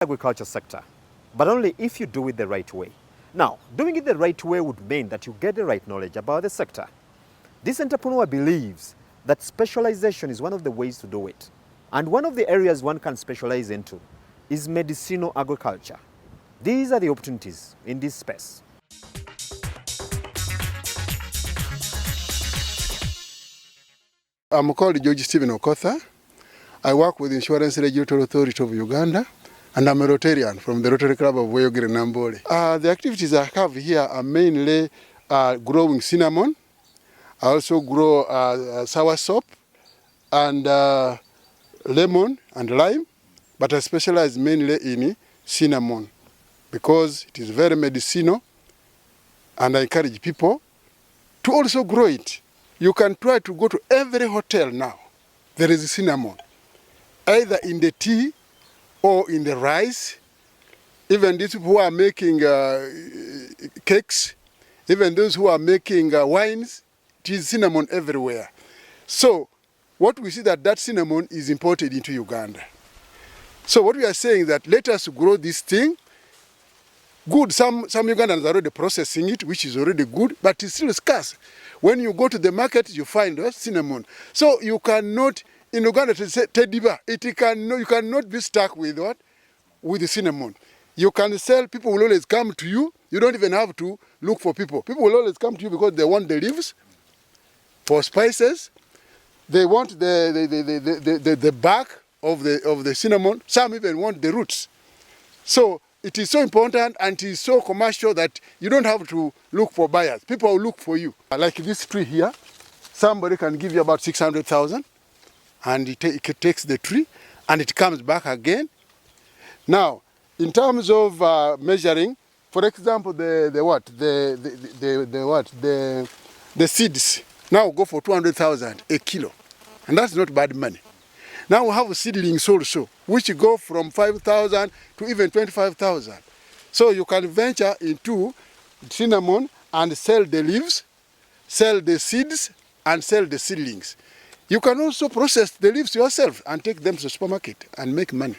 agriculture sector, but only if you do it the right way. Now, doing it the right way would mean that you get the right knowledge about the sector. This entrepreneur believes that specialization is one of the ways to do it. And one of the areas one can specialize into is medicinal agriculture. These are the opportunities in this space. I'm called George Okotha. I work with the Insurance Regulatory Authority of Uganda, and I'm a Rotarian from the Rotary Club of Weyogere Nambole. The activities I have here are mainly growing cinnamon. I also grow soursop and lemon and lime, but I specialize mainly in cinnamon because it is very medicinal, and I encourage people to also grow it. You can try to go to every hotel now. There is cinnamon, either in the tea or in the rice. Even these who are making cakes, even those who are making wines, it is cinnamon everywhere. So what we see that cinnamon is imported into Uganda. So what we are saying that let us grow this thing. Good, some Ugandans are already processing it, which is already good, but it's still scarce. When you go to the market, you find cinnamon. So you cannot, in Uganda, to say tediba, you cannot be stuck with what? With the cinnamon. You can sell, people will always come to you. You don't even have to look for people. People will always come to you because they want the leaves for spices. They want the bark of the cinnamon. Some even want the roots. So it is so important and it is so commercial that you don't have to look for buyers. People will look for you. Like this tree here, somebody can give you about 600,000 and it takes the tree and it comes back again. Now, in terms of measuring, for example, the seeds now go for 200,000 a kilo, and that's not bad money. Now we have seedlings also, which go from 5,000 to even 25,000. So you can venture into cinnamon and sell the leaves, sell the seeds, and sell the seedlings. You can also process the leaves yourself and take them to the supermarket and make money.